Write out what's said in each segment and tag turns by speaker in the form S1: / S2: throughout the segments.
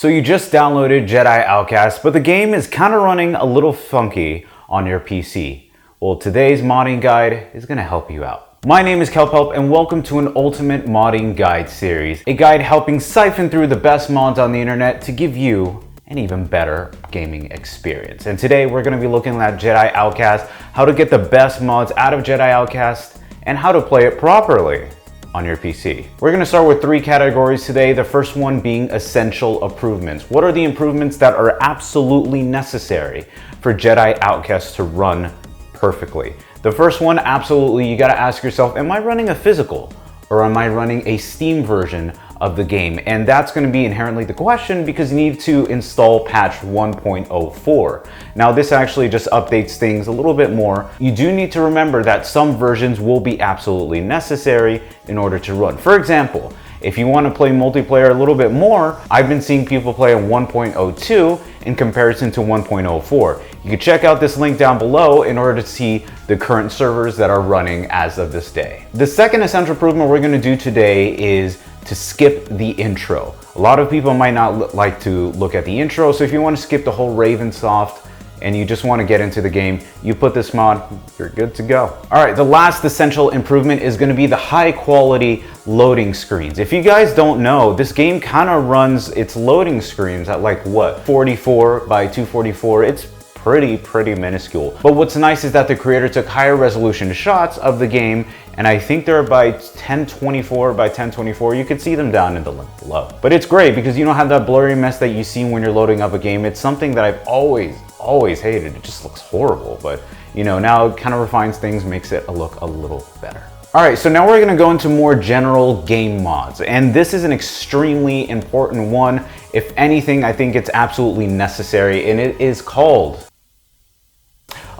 S1: So you just downloaded Jedi Outcast, but the game is kind of running a little funky on your PC. Well, today's modding guide is going to help you out. My name is Kelphelp and welcome to an ultimate modding guide series, a guide helping siphon through the best mods on the internet to give you an even better gaming experience. And today we're going to be looking at Jedi Outcast, how to get the best mods out of Jedi Outcast, and how to play it properly on your PC. We're going to start with three categories today. The first one being essential improvements. What are the improvements that are absolutely necessary for Jedi Outcast to run perfectly? The first one, absolutely, you got to ask yourself, am I running a physical or am I running a Steam version of the game? And that's going to be inherently the question because you need to install patch 1.04. Now this actually just updates things a little bit more. You do need to remember that some versions will be absolutely necessary in order to run. For example, if you want to play multiplayer a little bit more, I've been seeing people play on 1.02 in comparison to 1.04. You can check out this link down below in order to see the current servers that are running as of this day. The second essential improvement we're going to do today is to skip the intro. A lot of people might not like to look at the intro, so if you want to skip the whole Ravensoft and you just want to get into the game, you put this mod, you're good to go. All right, the last essential improvement is going to be the high quality loading screens. If you guys don't know, this game kind of runs its loading screens at like what, 44 by 244. It's pretty minuscule. But what's nice is that the creator took higher resolution shots of the game, and I think they're by 1024 by 1024. You can see them down in the link below. But it's great because you don't have that blurry mess that you see when you're loading up a game. It's something that I've always hated. It just looks horrible, but you know, now it kind of refines things, makes it look a little better. All right, so now we're gonna go into more general game mods, and this is an extremely important one. If anything, I think it's absolutely necessary, and it is called,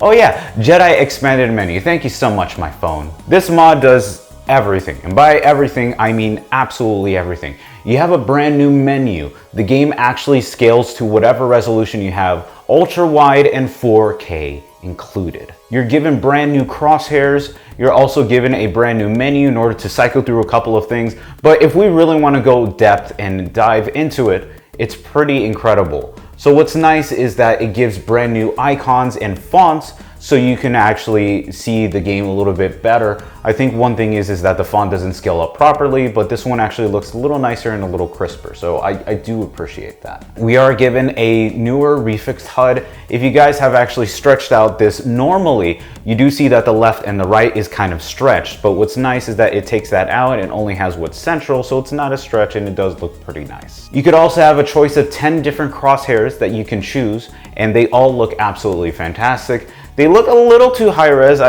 S1: oh yeah, Jedi Expanded Menu. Thank you so much, my phone. This mod does everything, and by everything, I mean absolutely everything. You have a brand new menu. The game actually scales to whatever resolution you have, ultra wide and 4K included. You're given brand new crosshairs. You're also given a brand new menu in order to cycle through a couple of things. But if we really want to go depth and dive into it, it's pretty incredible. So what's nice is that it gives brand new icons and fonts so you can actually see the game a little bit better. I think one thing is that the font doesn't scale up properly, but this one actually looks a little nicer and a little crisper. So I do appreciate that. We are given a newer refixed HUD. If you guys have actually stretched out this, normally you do see that the left and the right is kind of stretched, but what's nice is that it takes that out and only has what's central, so it's not a stretch and it does look pretty nice. You could also have a choice of 10 different crosshairs that you can choose, and they all look absolutely fantastic. They look a little too high res.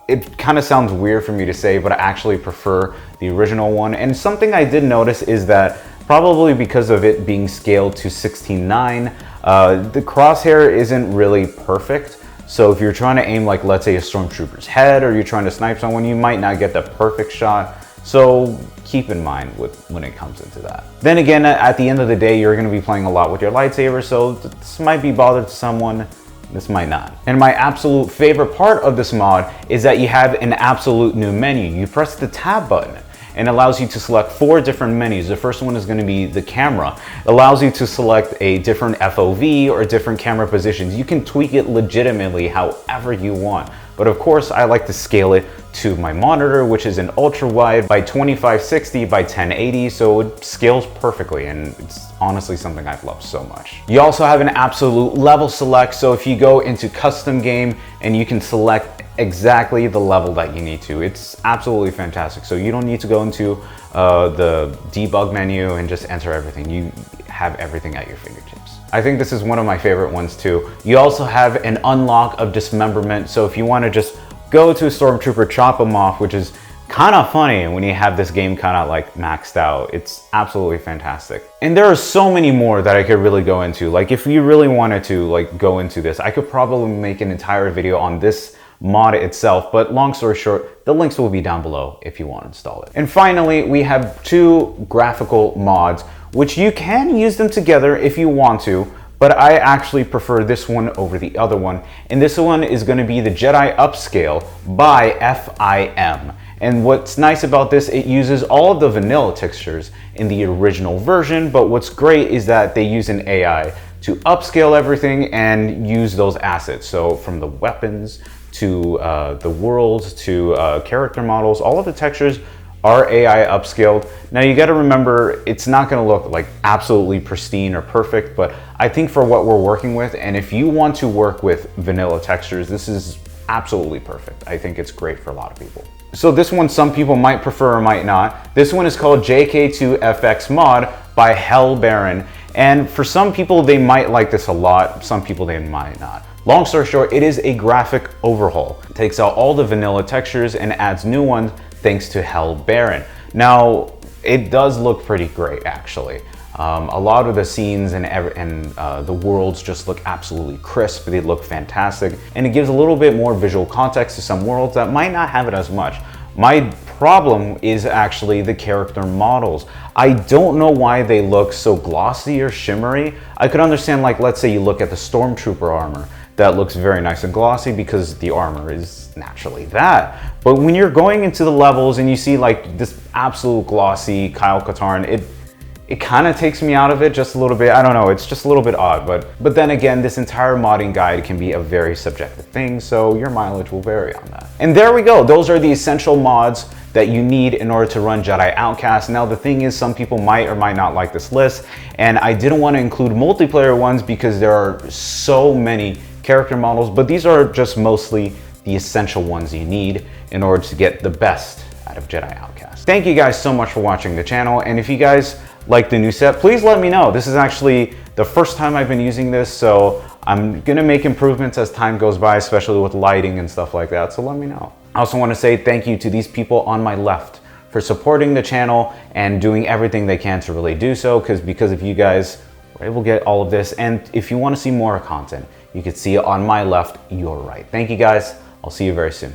S1: It kind of sounds weird for me to say, but I actually prefer the original one. And something I did notice is that probably because of it being scaled to 16:9, the crosshair isn't really perfect. So if you're trying to aim like, let's say, a stormtrooper's head, or you're trying to snipe someone, you might not get the perfect shot. So keep in mind when it comes into that. Then again, at the end of the day, you're going to be playing a lot with your lightsaber, so this might be bothered to someone. This might not. And my absolute favorite part of this mod is that you have an absolute new menu. You press the tab button and it allows you to select 4 different menus. The first one is going to be the camera. It allows you to select a different FOV or different camera positions. You can tweak it legitimately however you want. But of course, I like to scale it to my monitor, which is an ultra wide by 2560 by 1080, so it scales perfectly, and it's honestly something I've loved so much. You also have an absolute level select, so if you go into custom game and you can select exactly the level that you need to. It's absolutely fantastic. So you don't need to go into the debug menu and just enter everything. You have everything at your fingertips. I think this is one of my favorite ones too. You also have an unlock of dismemberment. So if you want to just go to a stormtrooper, chop them off, which is kind of funny when you have this game kind of like maxed out. It's absolutely fantastic. And there are so many more that I could really go into. Like if you really wanted to like go into this, I could probably make an entire video on this mod itself, but long story short, the links will be down below if you want to install it. And finally, we have 2 graphical mods, which you can use them together if you want to, but I actually prefer this one over the other one. And this one is going to be the Jedi Upscale by FIM. And what's nice about this, it uses all of the vanilla textures in the original version, but what's great is that they use an AI to upscale everything and use those assets. So from the weapons to the worlds to character models, all of the textures are AI upscaled. Now you got to remember, it's not going to look like absolutely pristine or perfect, but I think for what we're working with, and if you want to work with vanilla textures, this is absolutely perfect. I think it's great for a lot of people. So this one, some people might prefer or might not. This one is called JK2FX Mod by Hell Baron. And for some people, they might like this a lot. Some people, they might not. Long story short, it is a graphic overhaul. It takes out all the vanilla textures and adds new ones thanks to Hell Baron. Now, it does look pretty great, actually. A lot of the scenes and the worlds just look absolutely crisp. They look fantastic. And it gives a little bit more visual context to some worlds that might not have it as much. My problem is actually the character models. I don't know why they look so glossy or shimmery. I could understand, like, let's say you look at the Stormtrooper armor. That looks very nice and glossy because the armor is naturally that. But when you're going into the levels and you see like this absolute glossy Kyle Katarn, it kind of takes me out of it just a little bit. I don't know, it's just a little bit odd. But then again, this entire modding guide can be a very subjective thing, so your mileage will vary on that. And there we go. Those are the essential mods that you need in order to run Jedi Outcast. Now the thing is, some people might or might not like this list, and I didn't want to include multiplayer ones because there are so many character models, but these are just mostly the essential ones you need in order to get the best out of Jedi Outcast. Thank you guys so much for watching the channel, and if you guys like the new set, please let me know. This is actually the first time I've been using this, so I'm gonna make improvements as time goes by, especially with lighting and stuff like that, so let me know. I also want to say thank you to these people on my left for supporting the channel and doing everything they can to really do so, because of you guys, we're able to get all of this. And if you want to see more content, you can see it on my left, your right. Thank you guys. I'll see you very soon.